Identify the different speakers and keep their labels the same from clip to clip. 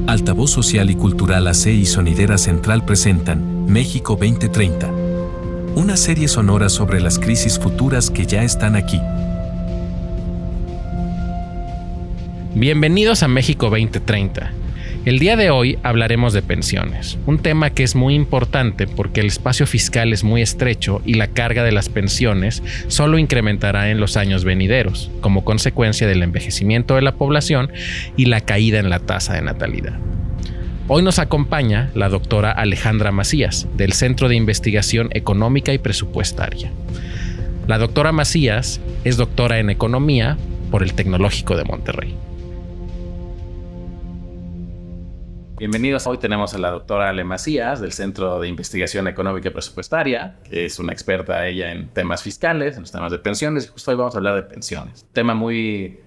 Speaker 1: Altavoz Social y Cultural AC y Sonidera Central presentan México 2030. Una serie sonora sobre las crisis futuras que ya están aquí.
Speaker 2: Bienvenidos a México 2030. El día de hoy hablaremos de pensiones, un tema que es muy importante porque el espacio fiscal es muy estrecho y la carga de las pensiones solo incrementará en los años venideros, como consecuencia del envejecimiento de la población y la caída en la tasa de natalidad. Hoy nos acompaña la doctora Alejandra Macías, del Centro de Investigación Económica y Presupuestaria. La doctora Macías es doctora en Economía por el Tecnológico de Monterrey. Bienvenidos. Hoy tenemos a la doctora Ale Macías del Centro de Investigación Económica y Presupuestaria, que es una experta ella en temas fiscales, en los temas de pensiones, y justo hoy vamos a hablar de pensiones. Tema muy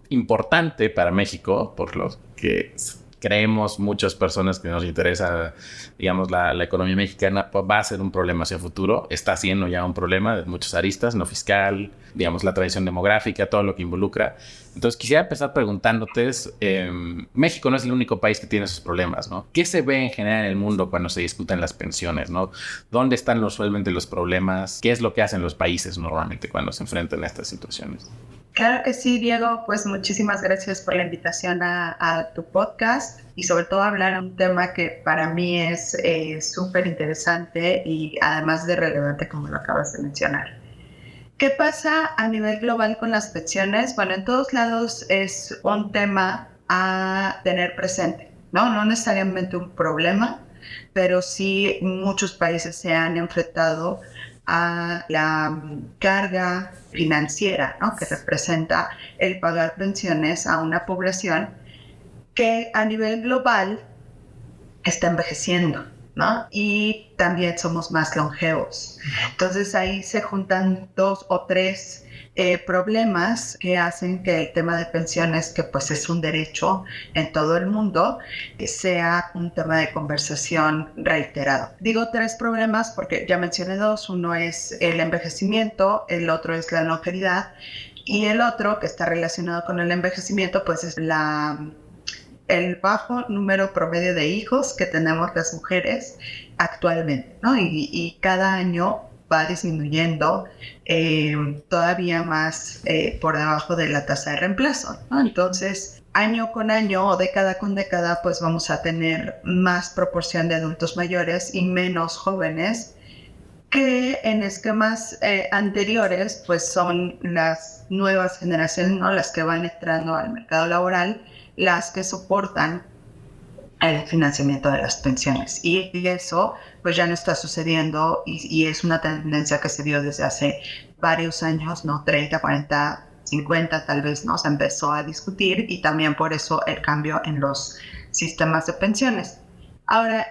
Speaker 2: importante para México, por lo que creemos muchas personas que nos interesa, digamos, la economía mexicana, pues va a ser un problema hacia el futuro. Está siendo ya un problema de muchas aristas, no fiscal, digamos, la tradición demográfica, todo lo que involucra. Entonces, quisiera empezar preguntándote, México no es el único país que tiene esos problemas, ¿no? ¿Qué se ve en general en el mundo cuando se discuten las pensiones, ¿no? ¿Dónde están usualmente los problemas? ¿Qué es lo que hacen los países normalmente cuando se enfrentan a estas situaciones?
Speaker 3: Claro que sí, Diego, pues muchísimas gracias por la invitación a tu podcast y sobre todo hablar de un tema que para mí es súper interesante y además de relevante como lo acabas de mencionar. ¿Qué pasa a nivel global con las pensiones? Bueno, en todos lados es un tema a tener presente, ¿no? No necesariamente un problema, pero sí muchos países se han enfrentado a la carga financiera, ¿no? Que representa el pagar pensiones a una población que a nivel global está envejeciendo, ¿no? Y también somos más longevos. Entonces ahí se juntan dos o tres problemas que hacen que el tema de pensiones, que pues es un derecho en todo el mundo, sea un tema de conversación reiterado. Digo tres problemas porque ya mencioné dos. Uno es el envejecimiento, el otro es la longevidad y el otro que está relacionado con el envejecimiento pues es el bajo número promedio de hijos que tenemos las mujeres actualmente, ¿no? Y cada año va disminuyendo todavía más por debajo de la tasa de reemplazo, ¿no? Entonces, año con año o década con década, pues vamos a tener más proporción de adultos mayores y menos jóvenes que en esquemas anteriores, pues son las nuevas generaciones, ¿no? Las que van entrando al mercado laboral, las que soportan el financiamiento de las pensiones. Y eso pues ya no está sucediendo y es una tendencia que se dio desde hace varios años, ¿no? 30, 40, 50 tal vez, ¿no? Se empezó a discutir y también por eso el cambio en los sistemas de pensiones. Ahora,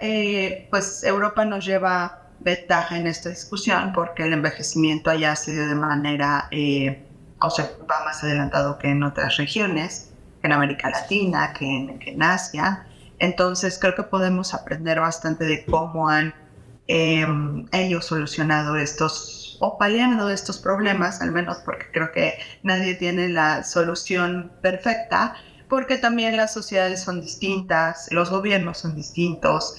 Speaker 3: pues Europa nos lleva ventaja en esta discusión porque el envejecimiento allá se dio de manera, va más adelantado que en otras regiones, en América Latina, que en Asia. Entonces creo que podemos aprender bastante de cómo han ellos solucionado estos o paliando estos problemas, al menos porque creo que nadie tiene la solución perfecta, porque también las sociedades son distintas, los gobiernos son distintos.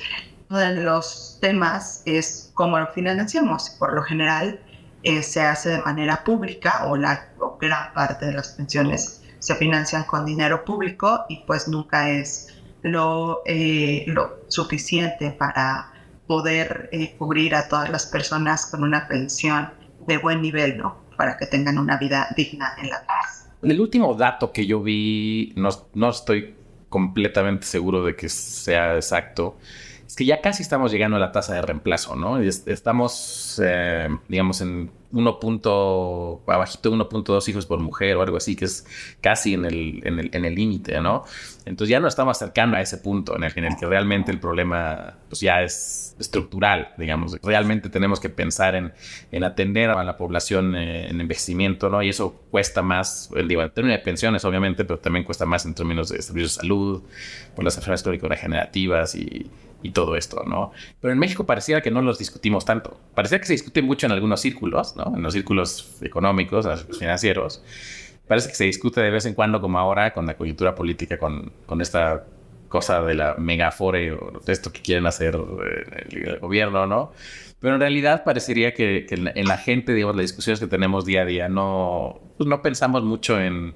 Speaker 3: Uno de los temas es cómo lo financiamos. Por lo general se hace de manera pública o gran parte de las pensiones se financian con dinero público y pues nunca es lo suficiente para poder cubrir a todas las personas con una pensión de buen nivel, ¿no? Para que tengan una vida digna en la paz.
Speaker 2: El último dato que yo vi, no estoy completamente seguro de que sea exacto, es que ya casi estamos llegando a la tasa de reemplazo, ¿no? Estamos, digamos, en abajito de 1.2 hijos por mujer o algo así, que es casi en el límite, ¿no? Entonces ya nos estamos acercando a ese punto en el que realmente el problema pues ya es estructural, digamos. Realmente tenemos que pensar en atender a la población en envejecimiento, ¿no? Y eso cuesta más, digo, en términos de pensiones, obviamente, pero también cuesta más en términos de servicios de salud, por las enfermedades crónico-degenerativas y todo esto, ¿no? Pero en México pareciera que no los discutimos tanto. Pareciera que se discute mucho en algunos círculos, ¿no? En los círculos económicos, en los círculos financieros. Parece que se discute de vez en cuando, como ahora, con la coyuntura política, con esta cosa de la megafore o de esto que quieren hacer el gobierno, ¿no? Pero en realidad parecería que en la gente, digamos, las discusiones que tenemos día a día, no pensamos mucho en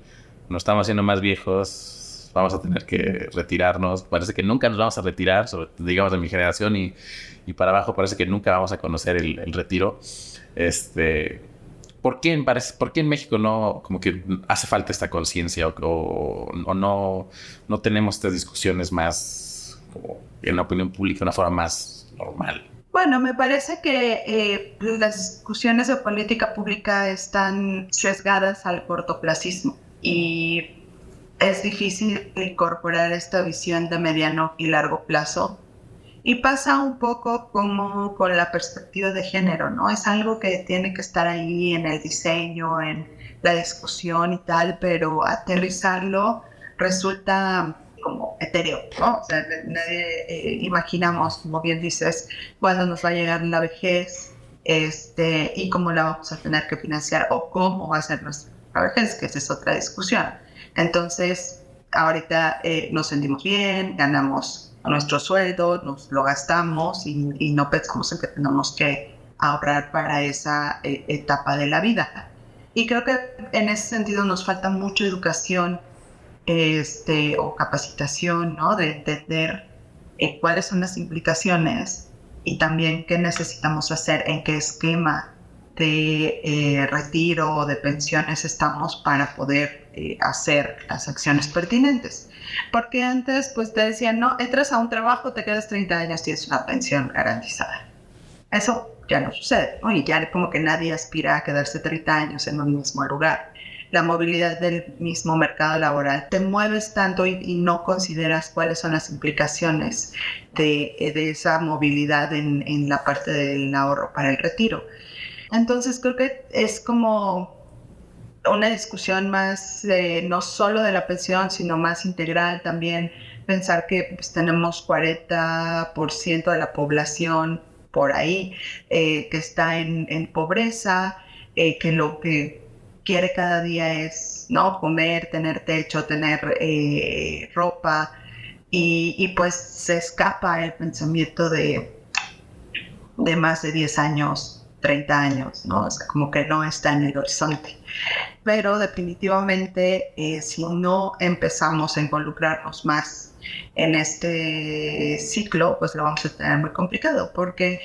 Speaker 2: nos estamos haciendo más viejos, vamos a tener que retirarnos. Parece que nunca nos vamos a retirar, digamos, de mi generación y para abajo parece que nunca vamos a conocer el retiro. ¿Por qué en México no, como que hace falta esta conciencia o no tenemos estas discusiones más, como en la opinión pública, de una forma más normal?
Speaker 3: Bueno, me parece que las discusiones de política pública están sesgadas al cortoplacismo y es difícil incorporar esta visión de mediano y largo plazo. Y pasa un poco como con la perspectiva de género, ¿no? Es algo que tiene que estar ahí en el diseño, en la discusión y tal, pero aterrizarlo resulta como etéreo, ¿no? O sea, nadie imaginamos, como bien dices, cuándo nos va a llegar la vejez y cómo la vamos a tener que financiar o cómo va a ser nuestra vejez, que esa es otra discusión. Entonces, ahorita nos sentimos bien, ganamos nuestro sueldo, nos lo gastamos y no pensamos en que tenemos que ahorrar para esa etapa de la vida. Y creo que en ese sentido nos falta mucha educación o capacitación, ¿no? De entender cuáles son las implicaciones y también qué necesitamos hacer, en qué esquema de retiro o de pensiones estamos para poder hacer las acciones pertinentes. Porque antes pues te decían, no, entras a un trabajo, te quedas 30 años y tienes una pensión garantizada. Eso ya no sucede, ¿no? Y ya como que nadie aspira a quedarse 30 años en un mismo lugar. La movilidad del mismo mercado laboral, te mueves tanto y no consideras cuáles son las implicaciones de esa movilidad en la parte del ahorro para el retiro. Entonces creo que es como una discusión más no solo de la pensión, sino más integral también. Pensar que pues, tenemos 40% de la población por ahí que está en pobreza, que lo que quiere cada día es no comer, tener techo, tener ropa y pues se escapa el pensamiento de más de 10 años, 30 años, ¿no? O sea, como que no está en el horizonte. Pero definitivamente si no empezamos a involucrarnos más en este ciclo, pues lo vamos a tener muy complicado porque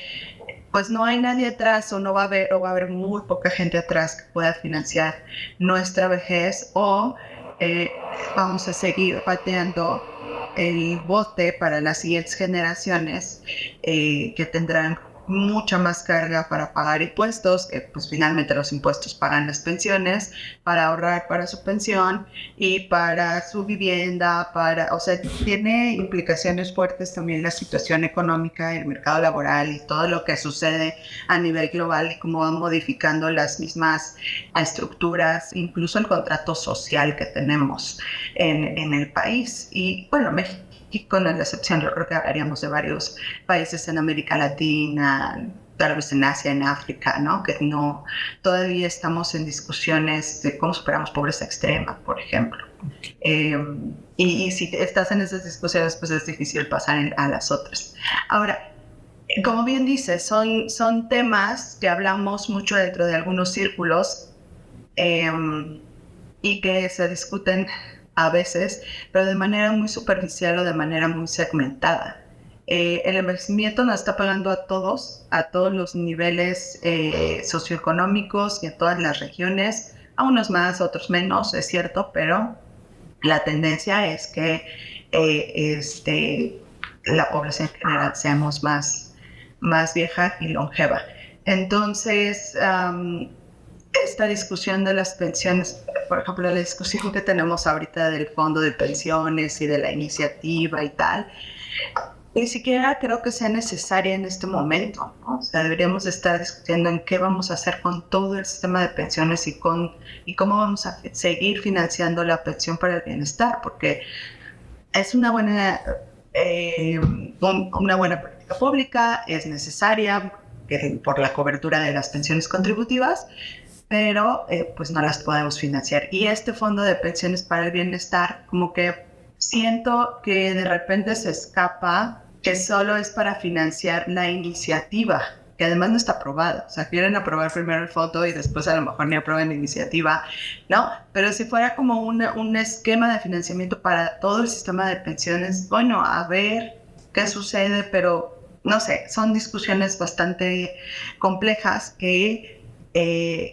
Speaker 3: pues no hay nadie atrás o va a haber muy poca gente atrás que pueda financiar nuestra vejez o vamos a seguir pateando el bote para las siguientes generaciones que tendrán mucha más carga para pagar impuestos, que pues finalmente los impuestos pagan las pensiones, para ahorrar para su pensión y para su vivienda, o sea, tiene implicaciones fuertes también la situación económica, el mercado laboral y todo lo que sucede a nivel global y cómo van modificando las mismas estructuras, incluso el contrato social que tenemos en el país. Y bueno, México, y con la excepción, yo creo que hablaríamos de varios países en América Latina, tal vez en Asia, en África, ¿no? Que no, todavía estamos en discusiones de cómo superamos pobreza extrema, por ejemplo. Y si estás en esas discusiones, pues es difícil pasar a las otras. Ahora, como bien dices, son temas que hablamos mucho dentro de algunos círculos y que se discuten a veces, pero de manera muy superficial o de manera muy segmentada. El envejecimiento nos está pegando a todos los niveles socioeconómicos y a todas las regiones, a unos más, a otros menos, es cierto, pero la tendencia es que la población en general seamos más vieja y longeva. Entonces, esta discusión de las pensiones, por ejemplo, la discusión que tenemos ahorita del fondo de pensiones y de la iniciativa y tal, ni siquiera creo que sea necesaria en este momento, ¿no? O sea, deberíamos estar discutiendo en qué vamos a hacer con todo el sistema de pensiones y cómo vamos a seguir financiando la pensión para el bienestar, porque es una buena política pública, es necesaria por la cobertura de las pensiones contributivas, pero pues no las podemos financiar. Y este fondo de pensiones para el bienestar, como que siento que de repente se escapa que solo es para financiar la iniciativa, que además no está aprobada. O sea, quieren aprobar primero el fondo y después a lo mejor ni aprueban la iniciativa, ¿no? Pero si fuera como un esquema de financiamiento para todo el sistema de pensiones, bueno, a ver qué sucede, pero no sé, son discusiones bastante complejas que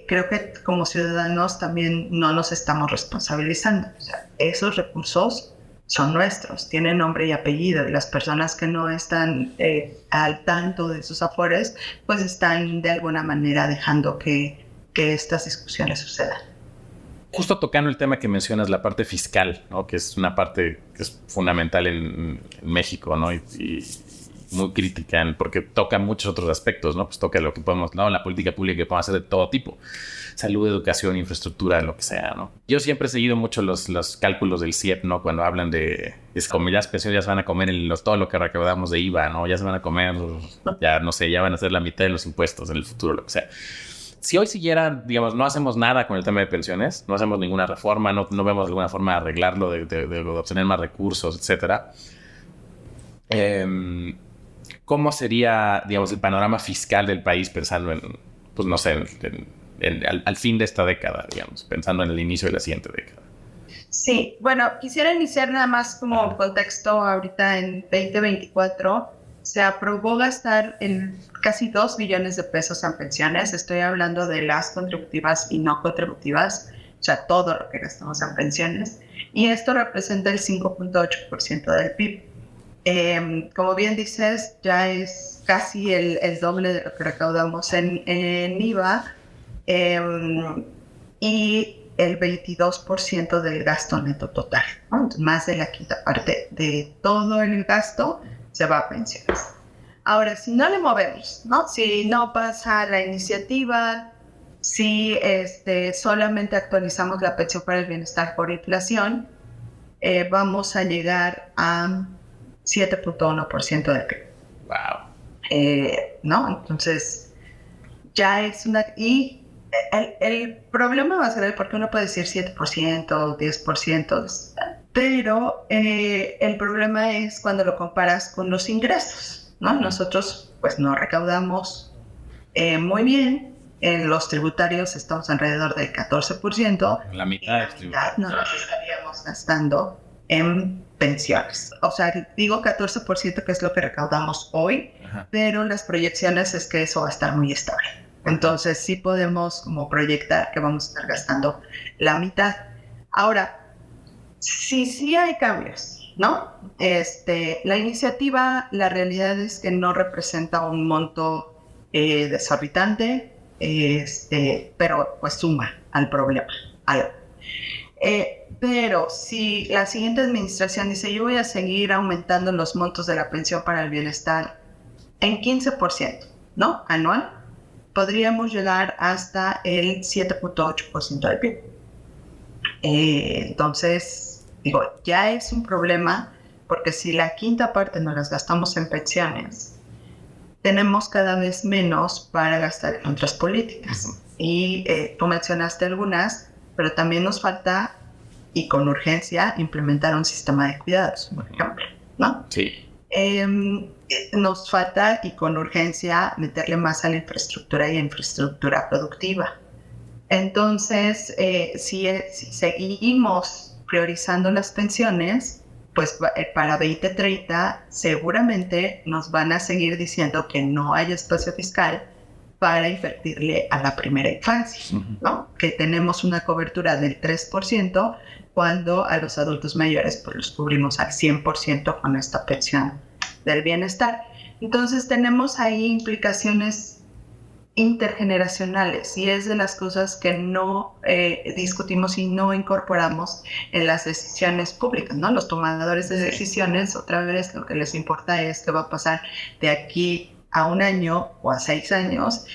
Speaker 3: creo que como ciudadanos también no nos estamos responsabilizando. O sea, esos recursos son nuestros, tienen nombre y apellido, y las personas que no están al tanto de sus afores, pues están de alguna manera dejando que estas discusiones sucedan.
Speaker 2: Justo tocando el tema que mencionas, la parte fiscal, ¿no? Que es una parte que es fundamental en México, ¿no? Y muy crítica porque toca muchos otros aspectos, ¿no? Pues toca lo que podemos, ¿no? La política pública que podemos hacer de todo tipo. Salud, educación, infraestructura, lo que sea, ¿no? Yo siempre he seguido mucho los cálculos del CIEP, ¿no? Cuando hablan de, es como las pensiones ya se van a comer todo lo que recaudamos de IVA, ¿no? Ya se van a comer, ya no sé, ya van a ser la mitad de los impuestos en el futuro, lo que sea. Si hoy siguiera, digamos, no hacemos nada con el tema de pensiones, no hacemos ninguna reforma, no vemos alguna forma de arreglarlo, de obtener más recursos, etcétera. ¿Cómo sería, digamos, el panorama fiscal del país pensando en, pues no sé, al fin de esta década, digamos, pensando en el inicio de la siguiente década?
Speaker 3: Sí, bueno, quisiera iniciar nada más como contexto. Ahorita en 2024 se aprobó gastar casi 2 billones de pesos en pensiones. Estoy hablando de las contributivas y no contributivas, o sea, todo lo que gastamos en pensiones. Y esto representa el 5.8% del PIB. Como bien dices, ya es casi el doble de lo que recaudamos en IVA y el 22% del gasto neto total, ¿no? Entonces, más de la quinta parte de todo el gasto se va a pensiones. Ahora, si no le movemos, ¿no? Si no pasa la iniciativa, si solamente actualizamos la pensión para el bienestar por inflación, vamos a llegar a 7.1% del PIB.
Speaker 2: Wow.
Speaker 3: ¿No? Entonces, ya es una... Y el problema va a ser porque uno puede decir 7% o 10%, pero el problema es cuando lo comparas con los ingresos, ¿no? Nosotros, pues, no recaudamos muy bien. En los tributarios estamos alrededor del 14%.
Speaker 2: La mitad de tributarios.
Speaker 3: No nos estaríamos gastando en pensiones. O sea, digo 14% que es lo que recaudamos hoy, ajá, pero las proyecciones es que eso va a estar muy estable. Entonces sí podemos como proyectar que vamos a estar gastando la mitad. Ahora, sí hay cambios, ¿no? La iniciativa, la realidad es que no representa un monto desorbitante, pero pues suma al problema, algo. Pero si la siguiente administración dice yo voy a seguir aumentando los montos de la pensión para el bienestar en 15%, ¿no? Anual, podríamos llegar hasta el 7.8% del PIB. Entonces, digo, ya es un problema porque si la quinta parte nos las gastamos en pensiones, tenemos cada vez menos para gastar en otras políticas. Y tú mencionaste algunas, pero también nos falta, y con urgencia, implementar un sistema de cuidados, por ejemplo, ¿no?
Speaker 2: Sí.
Speaker 3: Nos falta, y con urgencia, meterle más a la infraestructura y a infraestructura productiva. Entonces, si seguimos priorizando las pensiones, pues para 2030 seguramente nos van a seguir diciendo que no hay espacio fiscal para invertirle a la primera infancia, ¿no? Que tenemos una cobertura del 3%, cuando a los adultos mayores pues los cubrimos al 100% con esta pensión del bienestar. Entonces tenemos ahí implicaciones intergeneracionales, y es de las cosas que no discutimos y no incorporamos en las decisiones públicas, ¿no? Los tomadores de decisiones, otra vez, lo que les importa es qué va a pasar de aquí a 1 año o a 6 años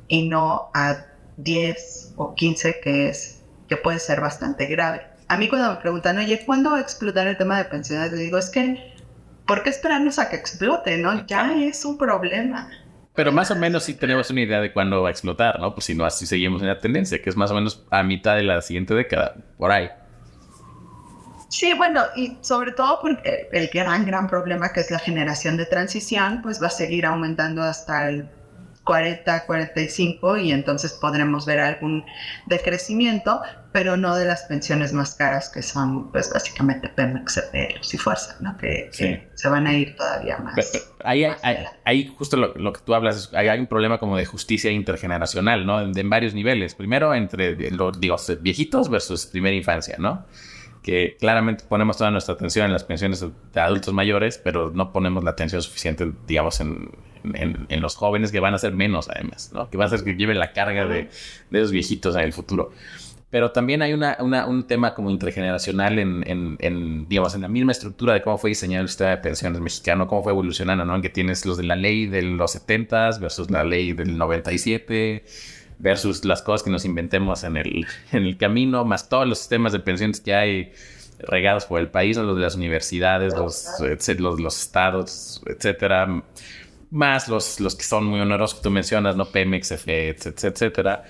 Speaker 3: y no a 10 o 15, que puede ser bastante grave. A mí cuando me preguntan, oye, ¿cuándo va a explotar el tema de pensiones? Les digo, es que, ¿por qué esperarnos a que explote, no? Ya es un problema.
Speaker 2: Pero más o menos sí tenemos una idea de cuándo va a explotar, ¿no? Pues si no, así seguimos en la tendencia, que es más o menos a mitad de la siguiente década, por ahí.
Speaker 3: Sí, bueno, y sobre todo porque el gran problema que es la generación de transición, pues va a seguir aumentando hasta el 40, 45, y entonces podremos ver algún decrecimiento, pero no de las pensiones más caras, que son pues básicamente Pemex, Luz y Fuerza, ¿no? Que se van a ir todavía más.
Speaker 2: Pero ahí justo lo que tú hablas, hay un problema como de justicia intergeneracional, ¿no? En varios niveles. Primero, entre los viejitos versus primera infancia, ¿no? Que claramente ponemos toda nuestra atención en las pensiones de adultos mayores, pero no ponemos la atención suficiente, digamos, en los jóvenes, que van a ser menos, además, ¿no? Que va a ser que lleven la carga de esos viejitos en el futuro. Pero también hay un tema como intergeneracional digamos, en la misma estructura de cómo fue diseñado el sistema de pensiones mexicano, cómo fue evolucionando, ¿no? En que tienes los de la ley de los 70s versus la ley del 97, versus las cosas que nos inventemos en el camino, más todos los sistemas de pensiones que hay regados por el país, ¿no? Los de las universidades, los estados, etcétera, más los que son muy onerosos que tú mencionas, ¿no? Pemex, CFE, etcétera,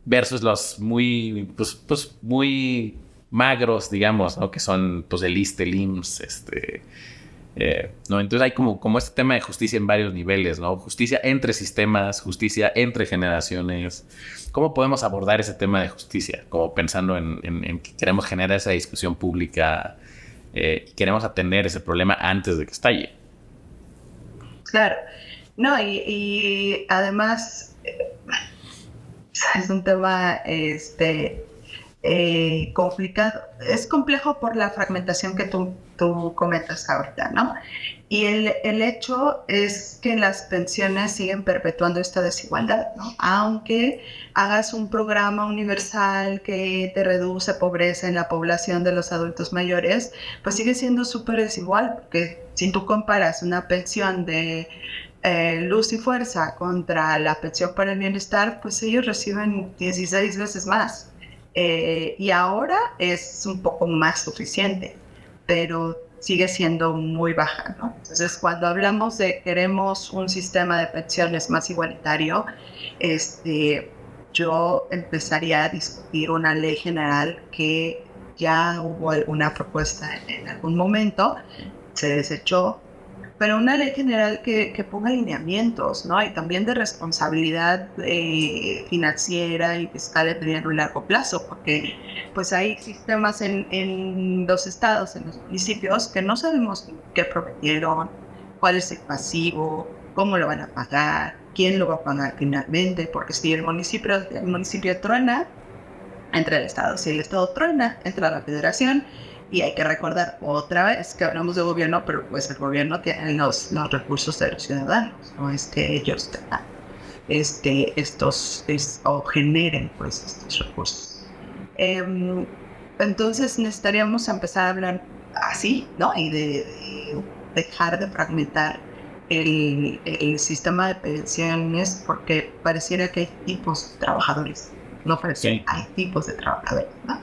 Speaker 2: versus los muy, pues muy magros, digamos, ¿no? Que son, pues, el ISSSTE, el IMSS, ¿no? Entonces hay como este tema de justicia en varios niveles, ¿no? Justicia entre sistemas, justicia entre generaciones. ¿Cómo podemos abordar ese tema de justicia? Como pensando en que queremos generar esa discusión pública, queremos atender ese problema antes de que estalle.
Speaker 3: Claro. No, y además es un tema complicado. Es complejo por la fragmentación que tú comentas ahorita, ¿no? Y el hecho es que las pensiones siguen perpetuando esta desigualdad, ¿no? Aunque hagas un programa universal que te reduce pobreza en la población de los adultos mayores, pues sigue siendo súper desigual, porque si tú comparas una pensión de Luz y Fuerza contra la pensión para el bienestar, pues ellos reciben 16 veces más. Y ahora es un poco más suficiente, pero sigue siendo muy baja, ¿no? Entonces, cuando hablamos de queremos un sistema de pensiones más igualitario, yo empezaría a discutir una ley general, que ya hubo alguna propuesta en algún momento, se desechó, pero una ley general que ponga lineamientos, ¿no? Y también de responsabilidad financiera y fiscal de mediano y largo plazo, porque pues hay sistemas en los estados, en los municipios, que no sabemos qué prometieron, cuál es el pasivo, cómo lo van a pagar, quién lo va a pagar finalmente, porque si el municipio truena, entra el estado; si el estado truena, entra la federación. Y hay que recordar otra vez que hablamos de gobierno, pero pues el gobierno tiene los recursos de los ciudadanos, no es que ellos tengan o generen pues estos recursos. Entonces necesitaríamos empezar a hablar así, ¿no? Y de dejar de fragmentar el sistema de pensiones, porque pareciera que hay tipos de trabajadores. No parece, sí. Hay tipos de trabajadores, ¿no?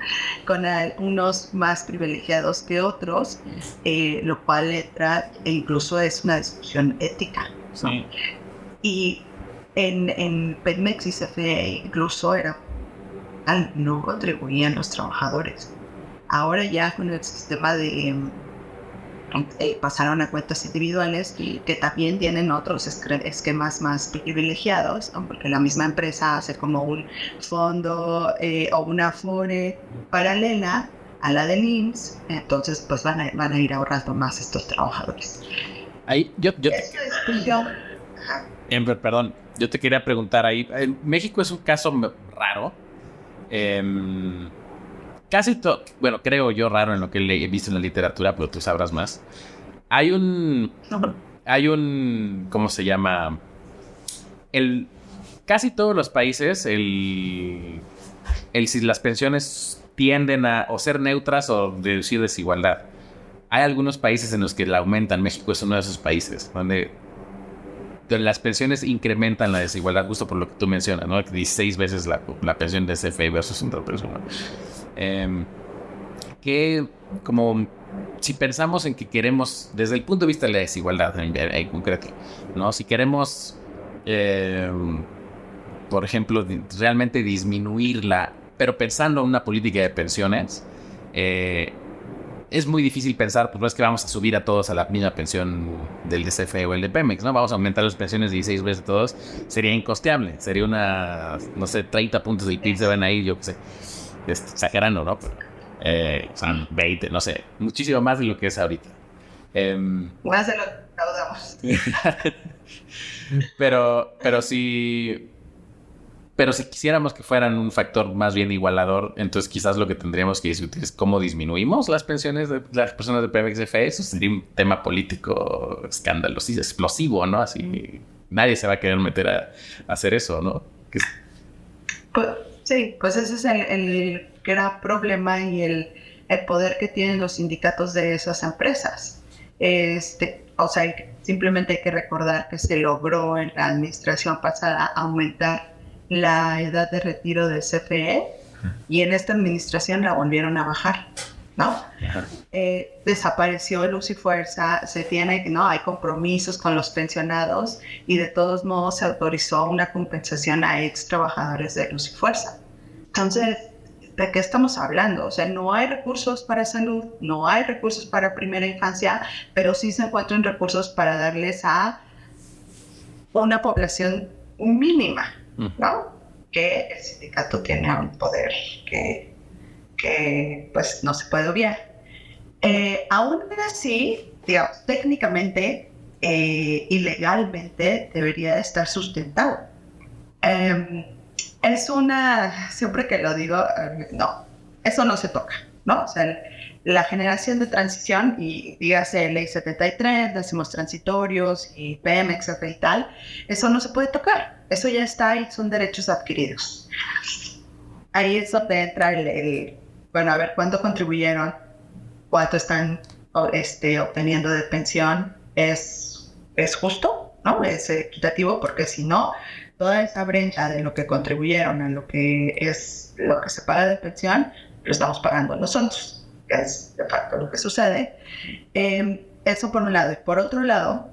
Speaker 3: Con unos más privilegiados que otros, lo cual entra, e incluso es una discusión ética, ¿no? Sí. Y en Pemex y CFE incluso no contribuían los trabajadores. Ahora ya con el sistema de pasaron a cuentas individuales, y que también tienen otros esquemas más privilegiados, ¿no? Porque la misma empresa hace como un fondo o una Afore paralela a la del IMSS, entonces pues van a ir ahorrando más estos trabajadores.
Speaker 2: Ahí perdón, yo te quería preguntar ahí, México es un caso raro, casi todo, bueno, creo yo raro en lo que he visto en la literatura, pero tú sabrás más. Hay un, ¿cómo se llama? casi todos los países, si las pensiones tienden a o ser neutras o reducir desigualdad. Hay algunos países en los que la aumentan. México es uno de esos países donde las pensiones incrementan la desigualdad, justo por lo que tú mencionas, ¿no? 16 veces la pensión de CFE versus otra persona. Que como si pensamos en que queremos, desde el punto de vista de la desigualdad en concreto, ¿no? Si queremos, por ejemplo, realmente disminuirla, pero pensando en una política de pensiones, es muy difícil pensar, pues no es que vamos a subir a todos a la misma pensión del CFE o el de Pemex, ¿no? Vamos a aumentar las pensiones 16 veces a todos. Sería incosteable. Sería no sé, 30 puntos del PIB se van a ir, yo qué sé. Exagerando, ¿no? Pero, son 20, no sé. Muchísimo más de lo que es ahorita.
Speaker 3: Más de lo que recaudamos.
Speaker 2: Pero si quisiéramos que fueran un factor más bien igualador, entonces quizás lo que tendríamos que discutir es cómo disminuimos las pensiones de las personas de Pemex CFE. Eso sería un tema político escandaloso, explosivo, ¿no? Así nadie se va a querer meter a hacer eso, ¿no?
Speaker 3: Pues, sí, pues ese es el gran problema y el poder que tienen los sindicatos de esas empresas. O sea, simplemente hay que recordar que se logró en la administración pasada aumentar la edad de retiro del CFE y en esta administración la volvieron a bajar, ¿no? Desapareció Luz y Fuerza, hay compromisos con los pensionados y de todos modos se autorizó una compensación a ex trabajadores de Luz y Fuerza. Entonces, ¿de qué estamos hablando? O sea, no hay recursos para salud, no hay recursos para primera infancia, pero sí se encuentran recursos para darles a una población mínima, ¿no? Que el sindicato tiene un poder que pues no se puede obviar. Aún así, digamos, técnicamente y legalmente debería estar sustentado. Siempre que lo digo, no, eso no se toca, ¿no? O sea, la generación de transición, y dígase Ley 73, décimos transitorios y Pemex y tal, eso no se puede tocar. Eso ya está ahí, son derechos adquiridos. Ahí es donde entra bueno, a ver, ¿cuánto contribuyeron? ¿Cuánto están obteniendo de pensión? ¿Es justo? ¿No? ¿Es equitativo? Porque si no, toda esa brecha de lo que contribuyeron a lo que se paga de pensión, lo estamos pagando nosotros. Es de facto lo que sucede. Eso por un lado. Y por otro lado,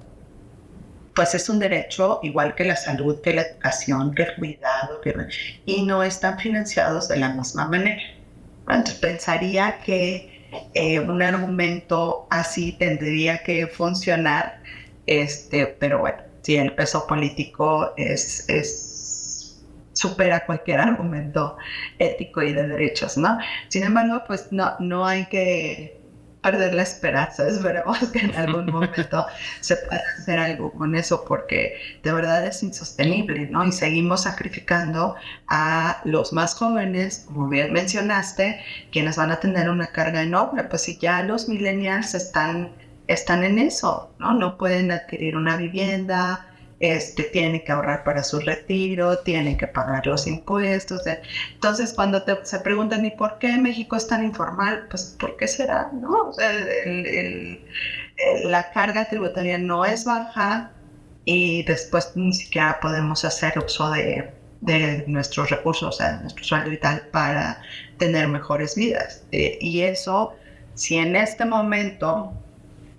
Speaker 3: pues es un derecho igual que la salud, que la educación, que el cuidado, y no están financiados de la misma manera. Entonces pensaría que un argumento así tendría que funcionar, pero bueno, si el peso político supera cualquier argumento ético y de derechos, ¿no? Sin embargo, pues no hay que perder la esperanza. Esperemos que en algún momento se pueda hacer algo con eso, porque de verdad es insostenible, ¿no? Y seguimos sacrificando a los más jóvenes, como bien mencionaste, quienes van a tener una carga enorme. Pues si ya los millennials están en eso, ¿no? No pueden adquirir una vivienda, tienen que ahorrar para su retiro, tienen que pagar los impuestos. Entonces, cuando se preguntan, ¿y por qué México es tan informal? Pues, ¿por qué será? ¿No? O sea, la carga tributaria no es baja y después ni siquiera podemos hacer uso de nuestros recursos, o sea, de nuestro sueldo y tal, para tener mejores vidas. Y eso, si en este momento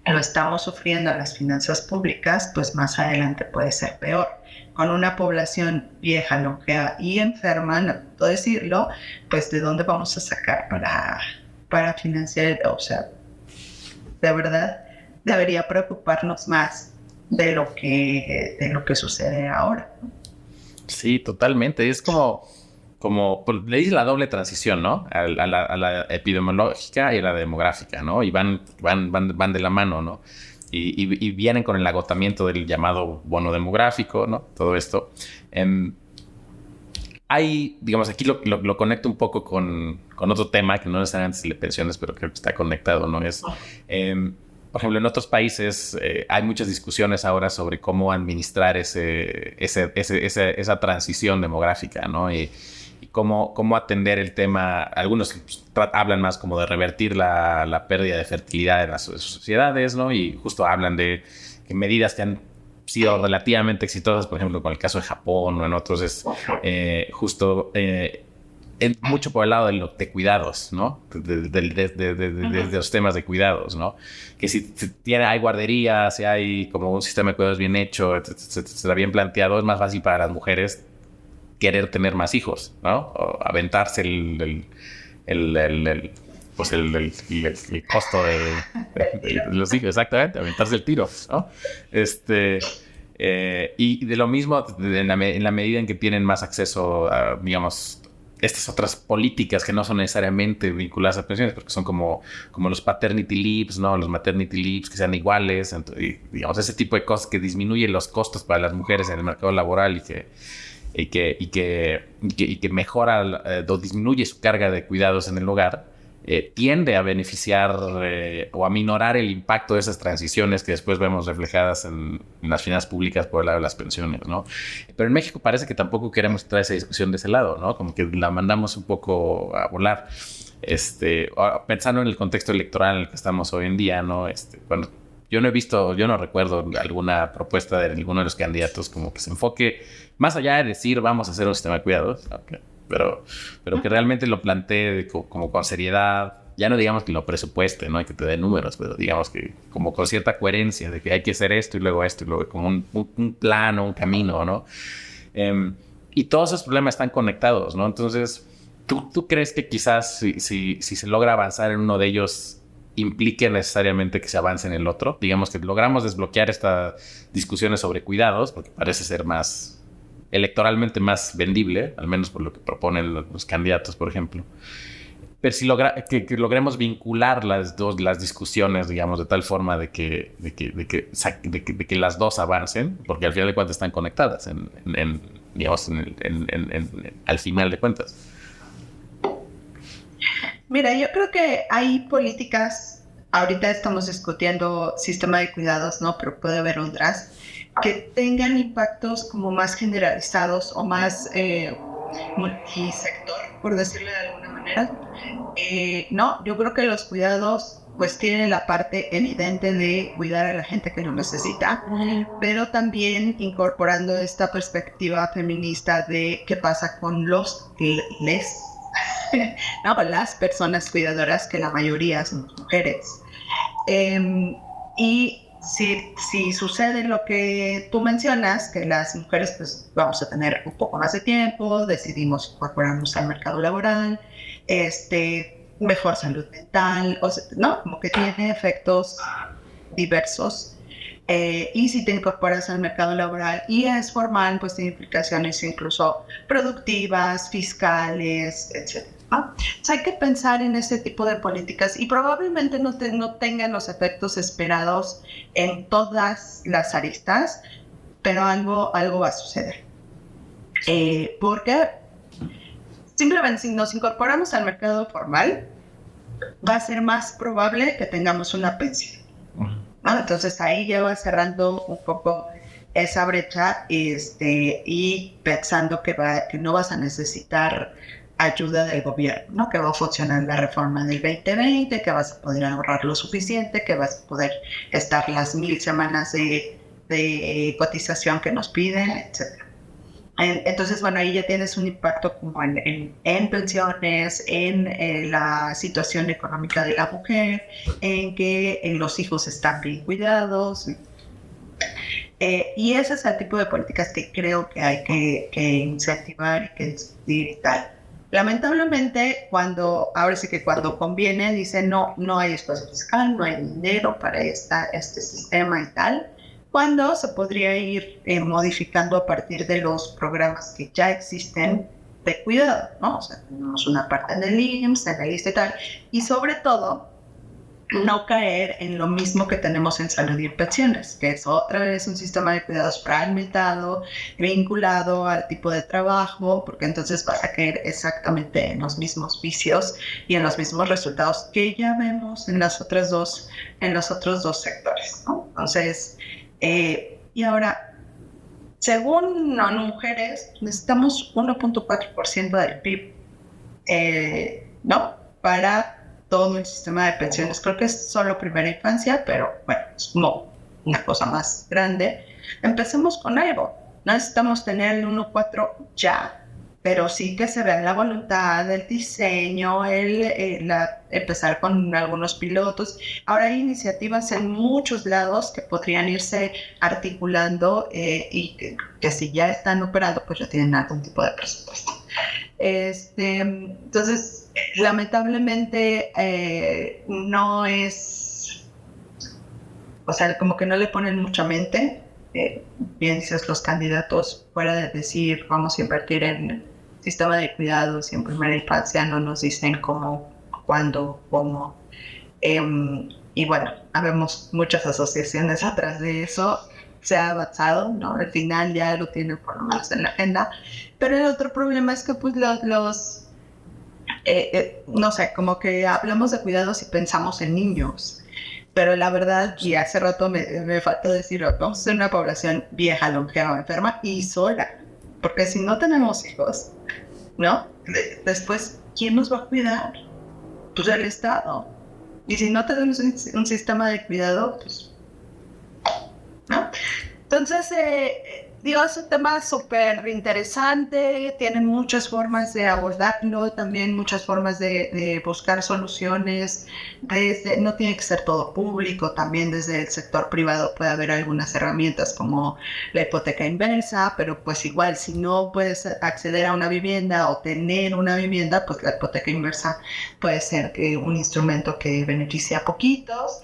Speaker 3: lo estamos sufriendo en las finanzas públicas, pues más adelante puede ser peor. Con una población vieja, longeva y enferma, no puedo decirlo, pues ¿de dónde vamos a sacar para financiar? O sea, de verdad debería preocuparnos más de lo que sucede ahora, ¿no?
Speaker 2: Sí, totalmente. Es como le dice la doble transición, ¿no? A la epidemiológica y a la demográfica, ¿no? Y van de la mano, ¿no? Y vienen con el agotamiento del llamado bono demográfico, ¿no? Todo esto. Digamos, aquí lo conecto un poco con otro tema que no necesariamente es de pensiones, pero creo que está conectado, ¿no? Es por ejemplo, en otros países hay muchas discusiones ahora sobre cómo administrar esa transición demográfica, ¿no? Y cómo atender el tema. Algunos hablan más como de revertir la pérdida de fertilidad en las sociedades, ¿no? Y justo hablan de que medidas que han sido relativamente exitosas, por ejemplo, con el caso de Japón o en otros, es justo mucho por el lado de cuidados, ¿no? De los temas de cuidados, ¿no? Que si hay guarderías, si hay como un sistema de cuidados bien hecho, está bien planteado, es más fácil para las mujeres querer tener más hijos, ¿no? O aventarse el costo de los hijos, exactamente, aventarse el tiro, ¿no? Y de lo mismo en la medida en que tienen más acceso a, digamos, estas otras políticas que no son necesariamente vinculadas a pensiones, porque son como los paternity leaves, ¿no? Los maternity leaves que sean iguales, y, digamos, ese tipo de cosas que disminuyen los costos para las mujeres en el mercado laboral y que mejora o disminuye su carga de cuidados en el hogar, tiende a beneficiar o a minorar el impacto de esas transiciones que después vemos reflejadas en las finanzas públicas por el lado de las pensiones, ¿no? Pero en México parece que tampoco queremos traer esa discusión de ese lado, ¿no? Como que la mandamos un poco a volar. Pensando en el contexto electoral en el que estamos hoy en día, ¿no? Cuando yo no recuerdo alguna propuesta de ninguno de los candidatos como que se enfoque más allá de decir vamos a hacer un sistema de cuidados, okay, pero que realmente lo plantee como con seriedad. Ya no digamos que lo presupueste, no hay que te dé números, pero digamos que como con cierta coherencia de que hay que hacer esto y luego como un plan o un camino, ¿no? Y todos esos problemas están conectados, ¿no? Entonces, ¿tú crees que quizás si se logra avanzar en uno de ellos implique necesariamente que se avance en el otro? Digamos que logramos desbloquear estas discusiones sobre cuidados, porque parece ser electoralmente más vendible, al menos por lo que proponen los candidatos, por ejemplo. Pero si que logremos vincular las discusiones, digamos, de tal forma de que las dos avancen, porque al final de cuentas están conectadas al final de cuentas.
Speaker 3: Mira, yo creo que hay políticas, ahorita estamos discutiendo sistema de cuidados, ¿no? Pero puede haber otras que tengan impactos como más generalizados o más multisector, por decirlo de alguna manera. No, yo creo que los cuidados pues tienen la parte evidente de cuidar a la gente que lo necesita, pero también incorporando esta perspectiva feminista de qué pasa con las personas cuidadoras, que la mayoría son mujeres. Y si sucede lo que tú mencionas, que las mujeres pues vamos a tener un poco más de tiempo, decidimos incorporarnos al mercado laboral, mejor salud mental, ¿no? Como que tiene efectos diversos. Y si te incorporas al mercado laboral y es formal, pues tiene implicaciones incluso productivas, fiscales, etc. Entonces hay que pensar en este tipo de políticas y probablemente no tengan los efectos esperados en todas las aristas, pero algo va a suceder. Porque simplemente si nos incorporamos al mercado formal, va a ser más probable que tengamos una pensión. Entonces ahí ya va cerrando un poco esa brecha y pensando que no vas a necesitar ayuda del gobierno, ¿no? Que va a funcionar la reforma del 2020, que vas a poder ahorrar lo suficiente, que vas a poder estar las 1000 semanas de cotización que nos piden, etc. Entonces, bueno, ahí ya tienes un impacto como en pensiones, en la situación económica de la mujer, en que los hijos están bien cuidados. Y ese es el tipo de políticas que creo que hay que incentivar y que discutir y tal. Lamentablemente, cuando conviene, dicen no hay espacio fiscal, no hay dinero para este sistema y tal, cuando se podría ir modificando a partir de los programas que ya existen de cuidado, ¿no? O sea, tenemos una parte en el IMSS, en el ISSSTE y tal, y sobre todo, no caer en lo mismo que tenemos en salud y pensiones, que es otra vez un sistema de cuidados fragmentado, vinculado al tipo de trabajo, porque entonces vas a caer exactamente en los mismos vicios y en los mismos resultados que ya vemos en los otros dos sectores, ¿no? Entonces, y ahora, según ONU Mujeres, necesitamos 1.4% del PIB, ¿no? Para todo el sistema de pensiones. Creo que es solo primera infancia, pero bueno, es como una cosa más grande. Empecemos con algo. No necesitamos tener el 1.4 ya, pero sí que se vea la voluntad, el diseño, empezar con algunos pilotos. Ahora hay iniciativas en muchos lados que podrían irse articulando y que si ya están operando, pues ya tienen algún tipo de presupuesto. Entonces, lamentablemente no es, o sea, como que no le ponen mucha mente. Bien dices, los candidatos, fuera de decir vamos a invertir en sistema de cuidados y en primera infancia, no nos dicen cómo, cuándo, cómo. Y bueno, habemos muchas asociaciones atrás de eso. Se ha avanzado, ¿no? Al final ya lo tienen por lo menos en la agenda. Pero el otro problema es que pues no sé, como que hablamos de cuidados y pensamos en niños. Pero la verdad, y hace rato me falta decir, vamos a ser una población vieja, longeva, enferma y sola. Porque si no tenemos hijos, ¿no? Después, ¿quién nos va a cuidar? Pues el Estado. Y si no tenemos un sistema de cuidado, pues, ¿no? Entonces, digo, es un tema súper interesante, tienen muchas formas de abordarlo, también muchas formas de buscar soluciones, no tiene que ser todo público, también desde el sector privado puede haber algunas herramientas como la hipoteca inversa, pero pues igual si no puedes acceder a una vivienda o tener una vivienda, pues la hipoteca inversa puede ser un instrumento que beneficia a poquitos.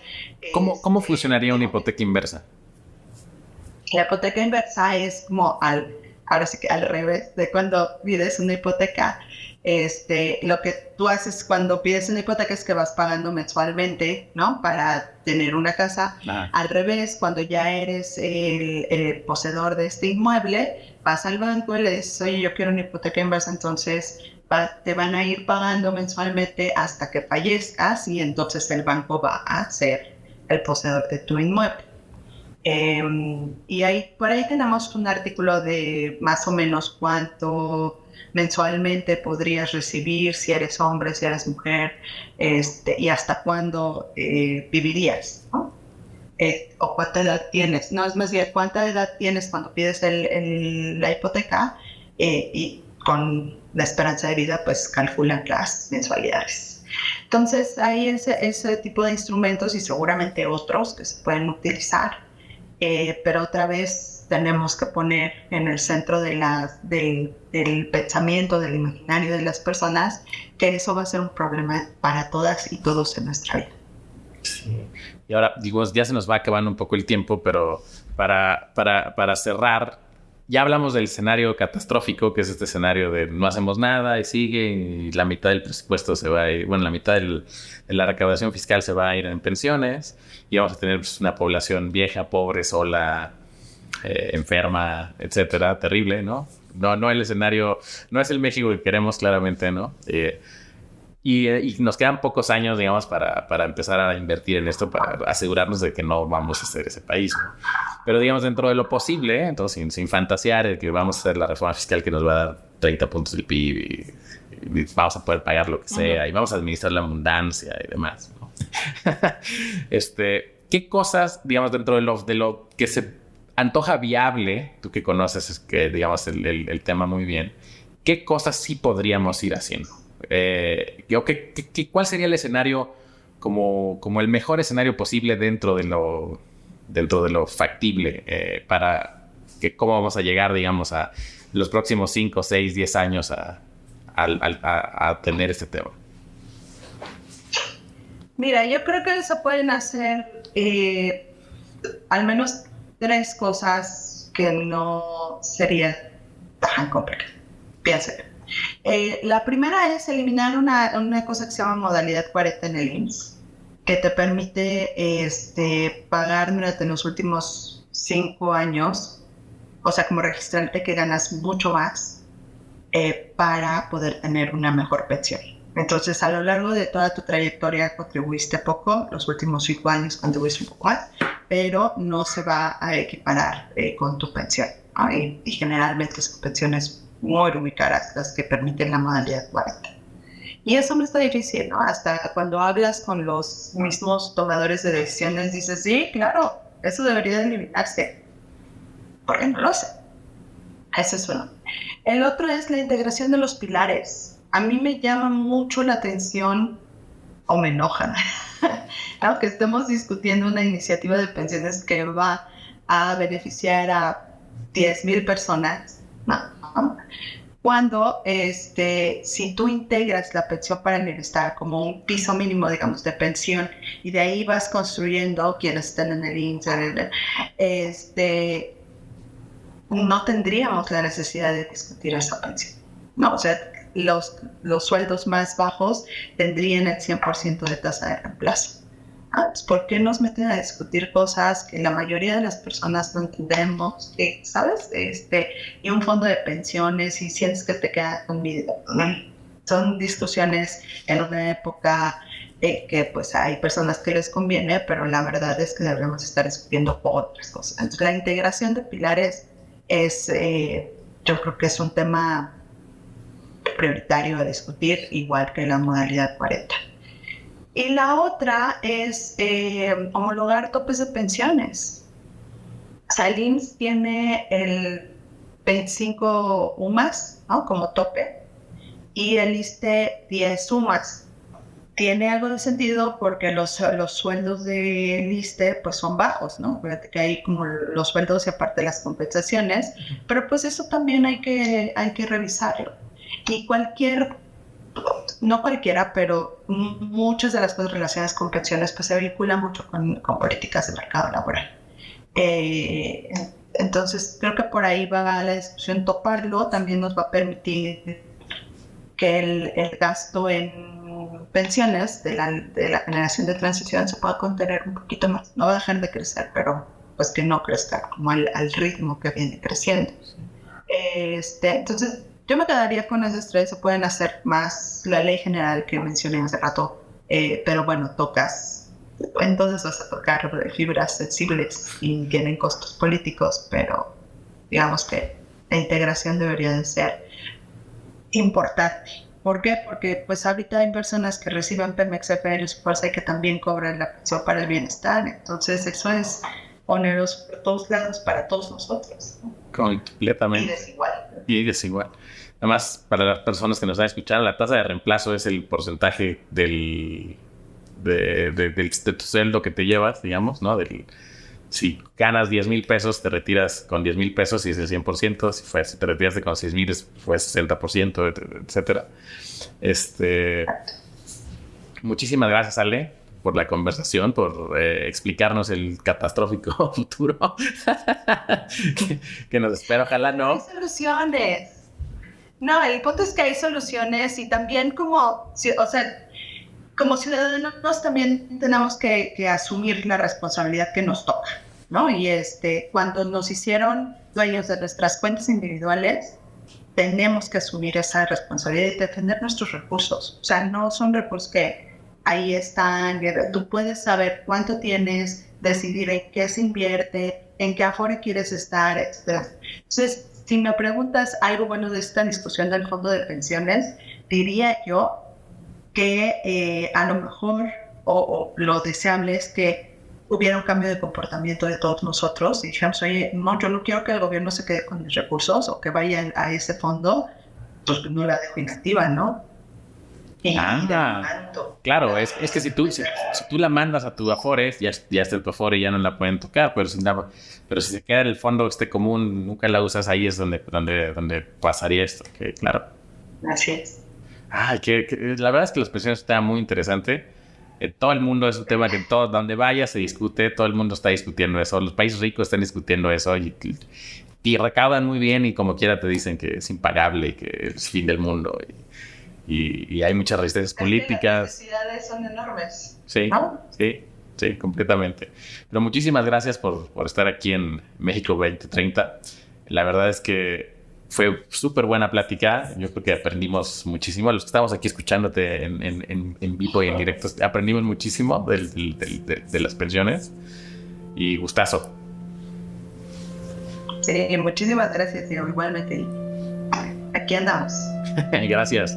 Speaker 2: ¿Cómo funcionaría una hipoteca inversa?
Speaker 3: La hipoteca inversa es como ahora sí que al revés de cuando pides una hipoteca. Lo que tú haces cuando pides una hipoteca es que vas pagando mensualmente, ¿no? Para tener una casa. Ajá. Al revés, cuando ya eres el poseedor de este inmueble, vas al banco y le dices, oye, yo quiero una hipoteca inversa, entonces te van a ir pagando mensualmente hasta que fallezcas y entonces el banco va a ser el poseedor de tu inmueble. Y por ahí tenemos un artículo de más o menos cuánto mensualmente podrías recibir si eres hombre, si eres mujer, y hasta cuándo vivirías, ¿no? O cuánta edad tienes. No, es más bien cuánta edad tienes cuando pides la hipoteca y con la esperanza de vida pues calculan las mensualidades. Entonces hay ese tipo de instrumentos y seguramente otros que se pueden utilizar. Pero otra vez tenemos que poner en el centro del pensamiento, del imaginario de las personas, que eso va a ser un problema para todas y todos en nuestra vida.
Speaker 2: Sí. Y ahora, digo, ya se nos va acabando un poco el tiempo, pero para cerrar, ya hablamos del escenario catastrófico, que es este escenario de no hacemos nada y sigue, y la mitad del presupuesto se va a ir, bueno, la mitad de la recaudación fiscal se va a ir en pensiones, y vamos a tener pues, una población vieja, pobre, sola, enferma, etcétera, terrible, ¿no? No el escenario, no es el México que queremos, claramente, ¿no? Y nos quedan pocos años, digamos, para empezar a invertir en esto, para asegurarnos de que no vamos a ser ese país, ¿no? Pero, digamos, dentro de lo posible, entonces, sin fantasear que vamos a hacer la reforma fiscal que nos va a dar 30 puntos del PIB y vamos a poder pagar lo que sea, y vamos a administrar la abundancia y demás, ¿no? ¿Qué cosas, digamos, dentro de lo que se antoja viable, tú que conoces, que, digamos, el tema muy bien, qué cosas sí podríamos ir haciendo? ¿Cuál sería el escenario como el mejor escenario posible dentro de lo factible para que cómo vamos a llegar, digamos, a los próximos 5, 6, 10 años a tener este tema?
Speaker 3: Mira, yo creo que se pueden hacer al menos 3 cosas que no serían tan complejas. Piénsalo. La primera es eliminar una cosa que se llama modalidad 40 en el IMSS. que te permite pagar durante los últimos 5 años, o sea, como registrante que ganas mucho más para poder tener una mejor pensión. Entonces, a lo largo de toda tu trayectoria contribuiste poco, los últimos 5 años contribuiste un poco más, pero no se va a equiparar con tu pensión, ¿no? Y generalmente son pensiones muy caras las que permiten la modalidad 40. Y eso me está difícil, ¿no? Hasta cuando hablas con los mismos tomadores de decisiones, dices, sí, claro, eso debería de eliminarse. ¿Por qué no lo sé? Ese es uno. El otro es la integración de los pilares. A mí me llama mucho la atención, o me enoja, ¿no? Que estemos discutiendo una iniciativa de pensiones que va a beneficiar a 10,000 personas, ¿no? Cuando si tú integras la pensión para el bienestar como un piso mínimo, digamos, de pensión, y de ahí vas construyendo quienes están en el INSS, no tendríamos la necesidad de discutir esa pensión. No, o sea, los sueldos más bajos tendrían el 100% de tasa de reemplazo. Pues, ¿por qué nos meten a discutir cosas que la mayoría de las personas no entendemos? ¿Sabes? Y un fondo de pensiones, y sientes que te queda con vida. Son discusiones en una época que pues hay personas que les conviene, pero la verdad es que deberíamos estar discutiendo otras cosas. Entonces, la integración de pilares es, yo creo que es un tema prioritario a discutir, igual que la modalidad 40. Y la otra es homologar topes de pensiones. O sea, el IMSS tiene el 25 UMAS, ¿no?, como tope, y el ISSSTE 10 UMAS. Tiene algo de sentido porque los sueldos del ISSSTE pues son bajos, ¿no? Fíjate que hay como los sueldos y aparte las compensaciones, pero pues eso también hay que revisarlo. Y no cualquiera, pero muchas de las cosas relacionadas con pensiones pues se vinculan mucho con políticas de mercado laboral. Entonces creo que por ahí va la discusión. Toparlo también nos va a permitir que el gasto en pensiones de la generación de transición se pueda contener un poquito más. No va a dejar de crecer, pero pues que no crezca como al ritmo que viene creciendo. Entonces yo me quedaría con esas tres. Se pueden hacer más. La ley general que mencioné hace rato, pero bueno, entonces vas a tocar fibras sensibles y tienen costos políticos, pero digamos que la integración debería de ser importante. ¿Por qué? Porque pues ahorita hay personas que reciben Pemex, FR, Fuerza y que también cobran la pensión para el bienestar. Entonces eso es oneroso por todos lados para todos nosotros, ¿no?
Speaker 2: Completamente. Y desigual. Además, para las personas que nos están escuchando, la tasa de reemplazo es el porcentaje de tu sueldo que te llevas, digamos, ¿no? Si ganas 10,000 pesos, te retiras con 10,000 pesos y es el 100%. Si te retiraste con 6,000, fue 60%, etcétera. Muchísimas gracias, Ale, por la conversación, por explicarnos el catastrófico futuro que nos espera. Ojalá no.
Speaker 3: Hay soluciones. No, el punto es que hay soluciones, y también como ciudadanos también tenemos que asumir la responsabilidad que nos toca, ¿no? Y cuando nos hicieron dueños de nuestras cuentas individuales, tenemos que asumir esa responsabilidad y defender nuestros recursos. O sea, no son recursos que ahí están. Tú puedes saber cuánto tienes, decidir en qué se invierte, en qué afore quieres estar, etc. Entonces, si me preguntas algo bueno de esta discusión del fondo de pensiones, diría yo que a lo mejor o lo deseable es que hubiera un cambio de comportamiento de todos nosotros y dijéramos, oye, no, yo no quiero que el gobierno se quede con mis recursos o que vaya a ese fondo, pues no la dejo inactiva, ¿no?
Speaker 2: Claro, es que si tú la mandas a tu Afore, ya está en tu Afore y ya no la pueden tocar, pero si se queda en el fondo común, nunca la usas, ahí es donde pasaría esto, que claro.
Speaker 3: Así es.
Speaker 2: La verdad es que las pensiones está muy interesante. Todo el mundo es un tema que donde vaya se discute, todo el mundo está discutiendo eso, los países ricos están discutiendo eso y recaudan muy bien y como quiera te dicen que es impagable y que es fin del mundo. y hay muchas resistencias políticas.
Speaker 3: Las necesidades son enormes.
Speaker 2: Sí,
Speaker 3: ¿no?
Speaker 2: sí, completamente. Pero muchísimas gracias por estar aquí en México 2030. La verdad es que fue súper buena plática. Yo creo que aprendimos muchísimo. Los que estamos aquí escuchándote en vivo y en directo, aprendimos muchísimo de las pensiones. Y gustazo.
Speaker 3: Sí, muchísimas gracias, Diego. Igualmente. Aquí andamos.
Speaker 2: Gracias.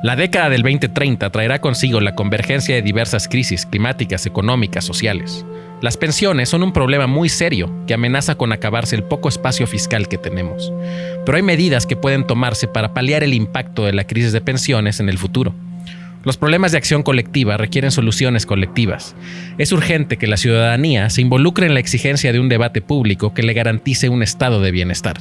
Speaker 4: La década del 2030 traerá consigo la convergencia de diversas crisis climáticas, económicas, sociales. Las pensiones son un problema muy serio que amenaza con acabarse el poco espacio fiscal que tenemos. Pero hay medidas que pueden tomarse para paliar el impacto de la crisis de pensiones en el futuro. Los problemas de acción colectiva requieren soluciones colectivas. Es urgente que la ciudadanía se involucre en la exigencia de un debate público que le garantice un estado de bienestar.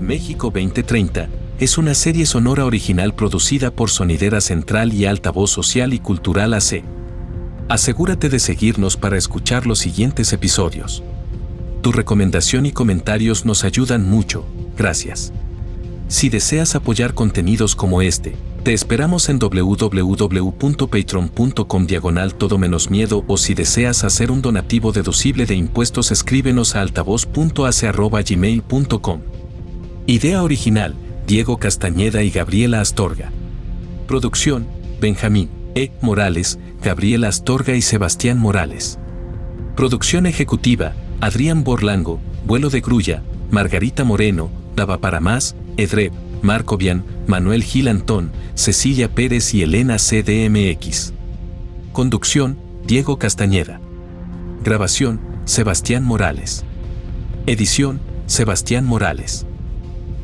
Speaker 1: México 2030 es una serie sonora original producida por Sonidera Central y Altavoz Social y Cultural AC. Asegúrate de seguirnos para escuchar los siguientes episodios. Tu recomendación y comentarios nos ayudan mucho, gracias. Si deseas apoyar contenidos como este, te esperamos en www.patreon.com/todo-miedo o si deseas hacer un donativo deducible de impuestos escríbenos a altavoz.ac@gmail.com. Idea original, Diego Castañeda y Gabriela Astorga. Producción, Benjamín E. Morales, Gabriela Astorga y Sebastián Morales. Producción ejecutiva, Adrián Borlango, Vuelo de Grulla, Margarita Moreno, Dava para Más, Edreb, Marco Bian, Manuel Gil Antón, Cecilia Pérez y Elena CDMX. Conducción, Diego Castañeda. Grabación, Sebastián Morales. Edición, Sebastián Morales.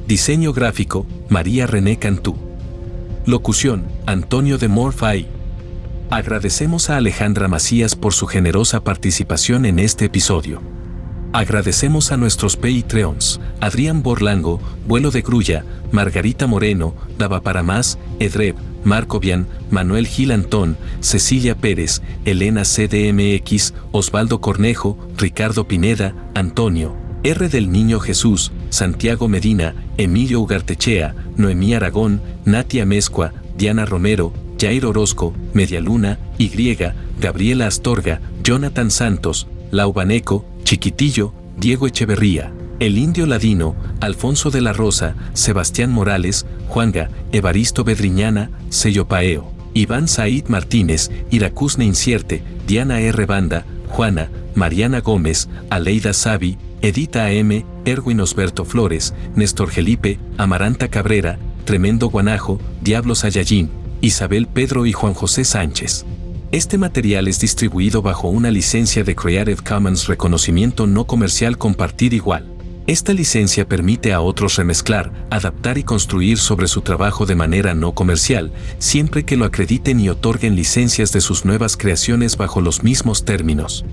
Speaker 1: Diseño gráfico, María René Cantú. Locución, Antonio de Morfay. Agradecemos a Alejandra Macías por su generosa participación en este episodio. Agradecemos a nuestros Patreons, Adrián Borlango, Vuelo de Grulla, Margarita Moreno, Dava para Más, Edreb, Marco Bian, Manuel Gil Antón, Cecilia Pérez, Elena CDMX, Osvaldo Cornejo, Ricardo Pineda, Antonio R. del Niño Jesús, Santiago Medina, Emilio Ugartechea, Noemí Aragón, Natia Mezcua, Diana Romero, Jair Orozco, Medialuna, Y, Gabriela Astorga, Jonathan Santos, Lau Baneco, Chiquitillo, Diego Echeverría, El Indio Ladino, Alfonso de la Rosa, Sebastián Morales, Juanga, Evaristo Bedriñana, Sellopaeo, Iván Said Martínez, Iracusne Incierte, Diana R. Banda, Juana, Mariana Gómez, Aleida Savi, Edita AM, Erwin Osberto Flores, Néstor Felipe, Amaranta Cabrera, Tremendo Guanajo, Diablo Sayayín, Isabel Pedro y Juan José Sánchez. Este material es distribuido bajo una licencia de Creative Commons Reconocimiento No Comercial Compartir Igual. Esta licencia permite a otros remezclar, adaptar y construir sobre su trabajo de manera no comercial, siempre que lo acrediten y otorguen licencias de sus nuevas creaciones bajo los mismos términos.